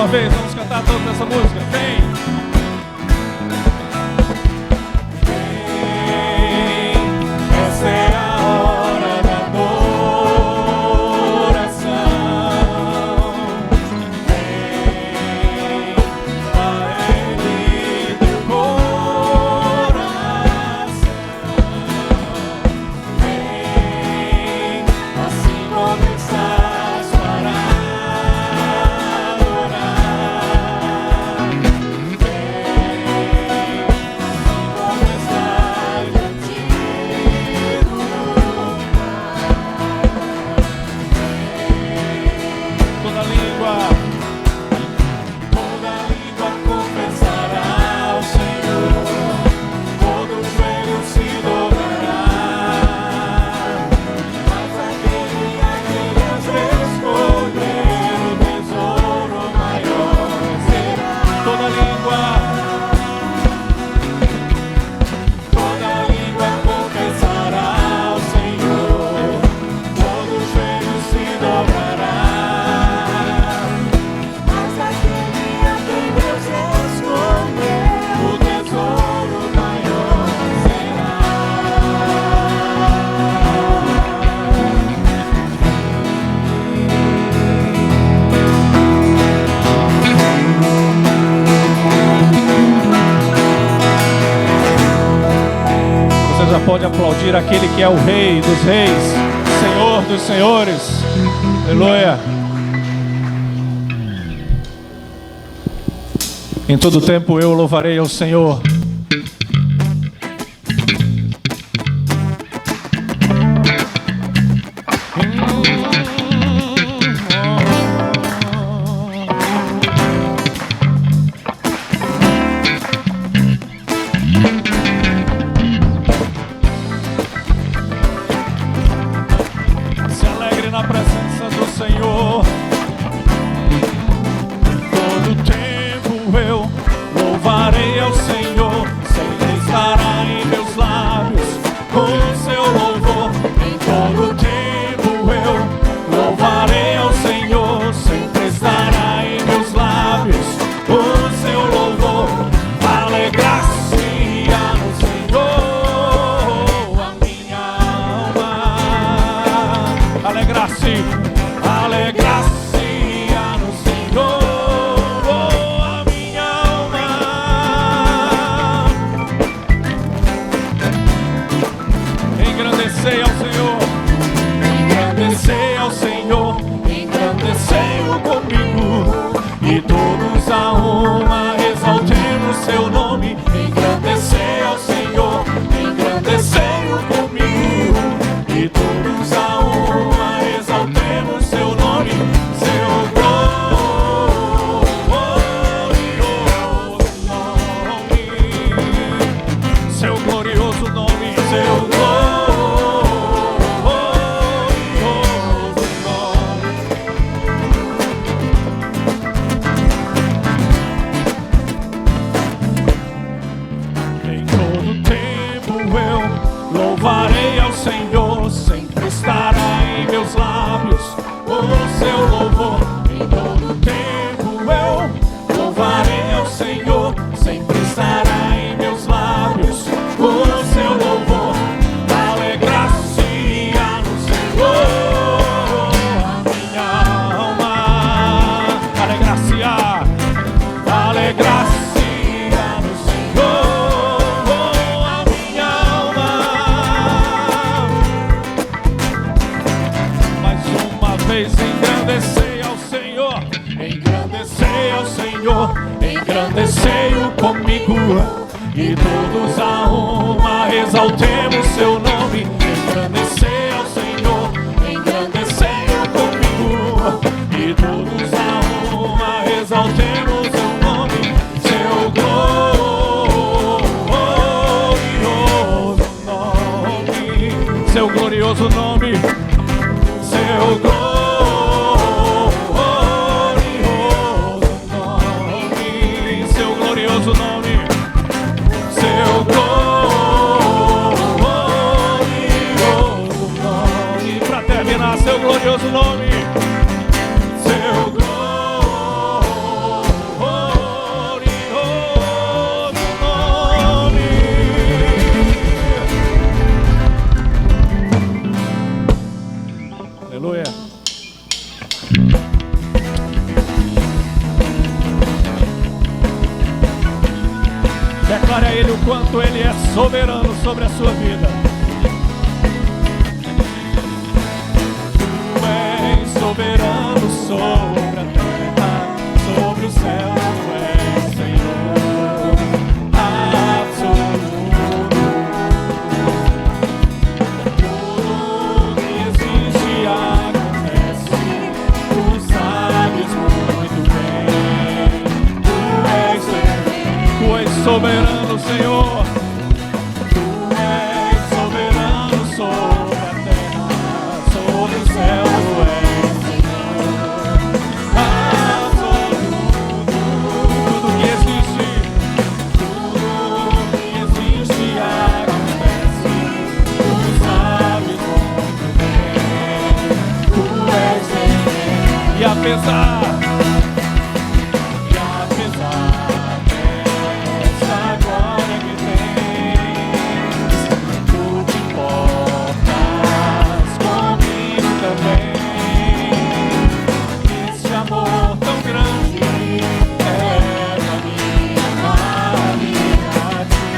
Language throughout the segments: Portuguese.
uma vez, vamos cantar toda essa música. Vem! Essa é a hora da adoração. Vem a Ele do coração. Vem assim começar para adorar. Vem começar contigo. Toda língua confessará ao Senhor, todo joelho se dobrará, mas aquele a quem Deus escolher, o tesouro maior será. Toda língua confessará ao Senhor, todo joelho se dobrará, mas aquele a quem Deus escolher, o tesouro maior será. Você já pode aplaudir aquele que é o Rei dos Reis, Senhor dos Senhores. Aleluia. Em todo tempo eu louvarei ao Senhor. Se alegre na presença do Senhor. Todo tempo eu louvarei ao Senhor, sempre estará em meus lábios com o seu louvor. Em todo tempo eu louvarei ao Senhor, sempre estará em meus lábios com o seu louvor. Alegrar-se no Senhor, a minha alma. Alegrar-se no Senhor, a minha alma. Engrandecei ao Senhor, engrandecei ao Senhor, engrandecei-o comigo, e todos a uma exaltemos seu nome. Engrandecei ao Senhor, engrandecei-o comigo, e todos a uma exaltemos seu nome, seu glorioso nome, seu glorioso nome, seu glorioso nome. Em todo tempo eu louvarei ao Senhor, sempre estará em meus lábios o seu louvor. Em todo tempo eu louvarei ao Senhor, sempre estará em meus lábios o seu louvor. Alegrar-se no Senhor, a minha alma. Alegrar-se no Senhor, a minha alma. Mais uma vez engrandecei ao Senhor, engrandecei ao Senhor, engrandecei-o comigo, e todos a uma exaltemos seu nome. Engrandecei ao Senhor, engrandecei-o comigo, e todos a uma exaltemos seu nome, seu glorioso nome, seu glorioso nome, seu glorioso nome, seu glorioso nome, seu glorioso nome. Pra terminar, seu glorioso nome, seu glorioso quanto Ele é soberano sobre a sua vida. Tu és soberano sobre a terra, sobre o céu. Tu és Senhor absoluto. Tudo que existe acontece. Tu sabes muito bem. Tu és soberano, Senhor. Tu és soberano sobre a terra, sobre o céu. Tu és Senhor absoluto. Tudo que existe acontece. Tu sabes muito bem. Tu és Senhor. E apesar dessa glória que tens, tu te importas comigo também. Esse amor tão grande eleva minha alma a ti.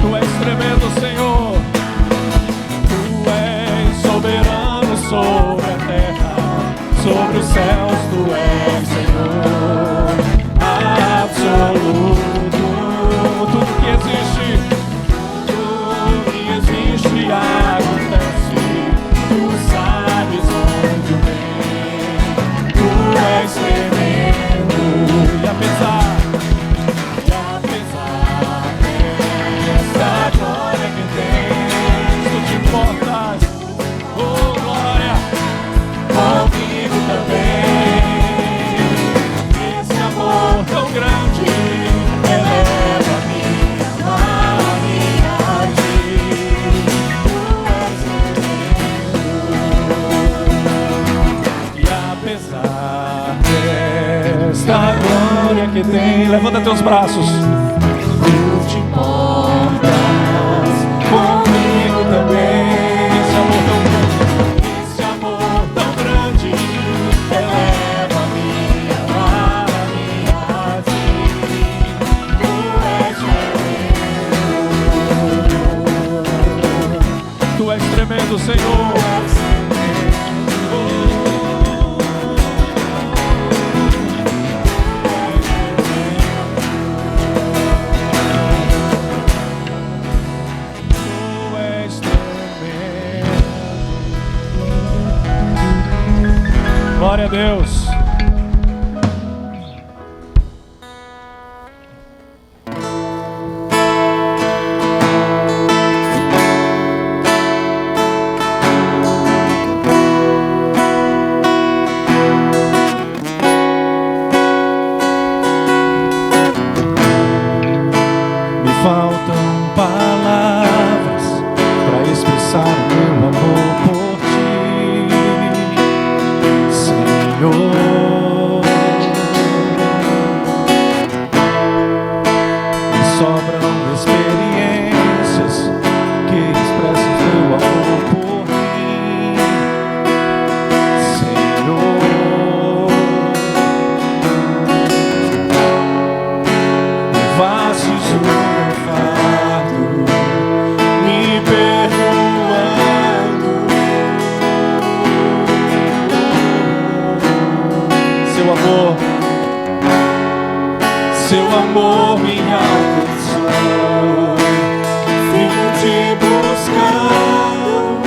Tu és tremendo, Senhor. Tu és soberano sobre a terra, sobre os céus. Tu és Senhor absoluto. Tudo que existe acontece. Tu sabes muito bem. Tu és tremendo. E apesar dessa glória que tens, tu te importas, oh glória, comigo também. Esse amor tão grande eleva minha alma a ti. Tu és Senhor. E apesar desta glória que tem, levanta teus braços. Tu te importas comigo também. Esse amor tão grande eleva minha alma a ti. Tu és Senhor. Tu és tremendo, Senhor. Glória a Deus. Me faltam palavras para expressar o meu amor por ti, Senhor. Me sobram experiências que expressam teu amor por mim, Senhor. Levastes o meu fardo, me perdoando. Seu amor me alcançou. Vim te buscando.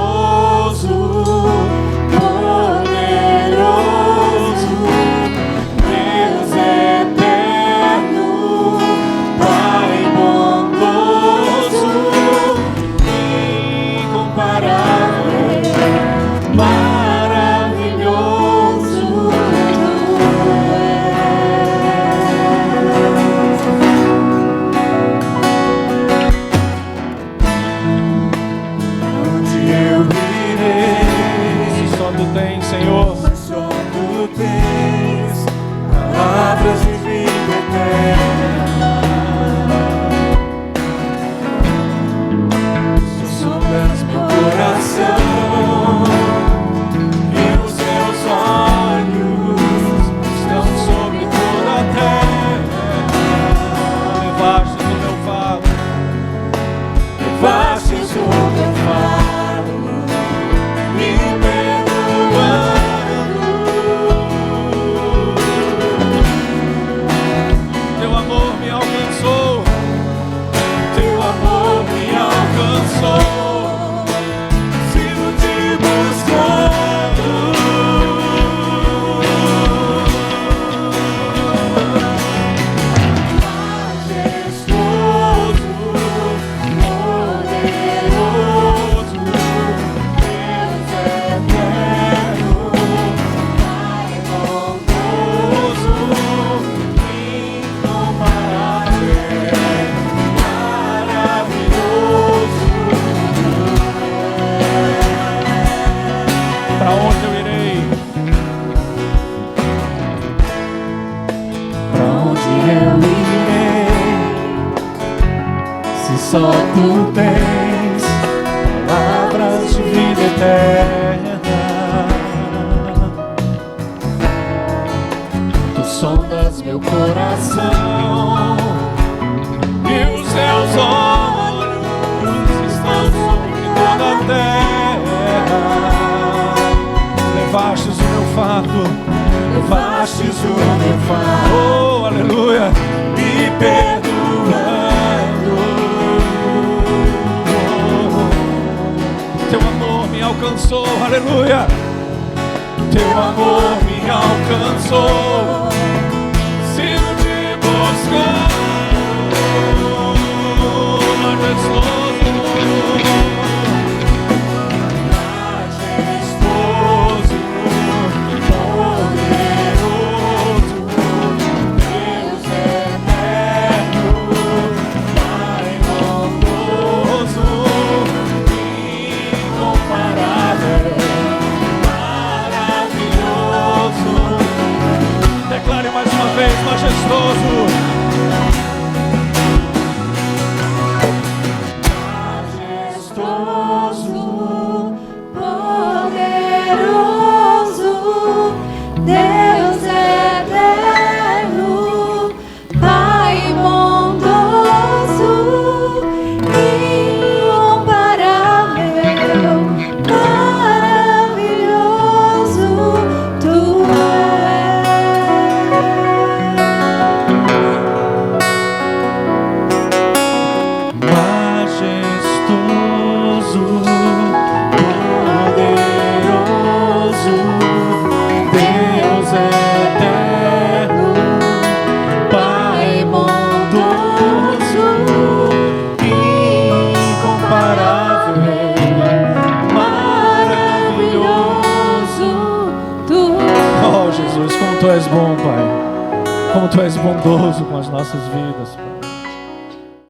Majestoso, poderoso, Deus eterno, Pai bondoso, incomparável, maravilhoso. o meu fardo, me perdoando. Teu amor me alcançou, teu amor me alcançou. Sigo te buscando. Só tu tens palavras de vida eterna. Tu sondas meu coração e os teus olhos estão sobre toda a terra. Levastes o meu fardo, levastes o meu fardo. Oh, aleluia, me perdoando. Teu amor me alcançou, aleluia. Teu amor me alcançou. Sigo te buscando, majestoso, majestoso, poderoso, Deus eterno, Pai bondoso, maravilhoso. Declare mais uma vez, majestoso. Majestoso, poderoso, Deus eterno, Pai bondoso, incomparável, maravilhoso tu Majestoso, poderoso, Deus eterno, Pai bondoso, incomparável, maravilhoso. Oh Jesus, como tu és bom, Pai. Como tu és bondoso com as nossas vidas, Pai.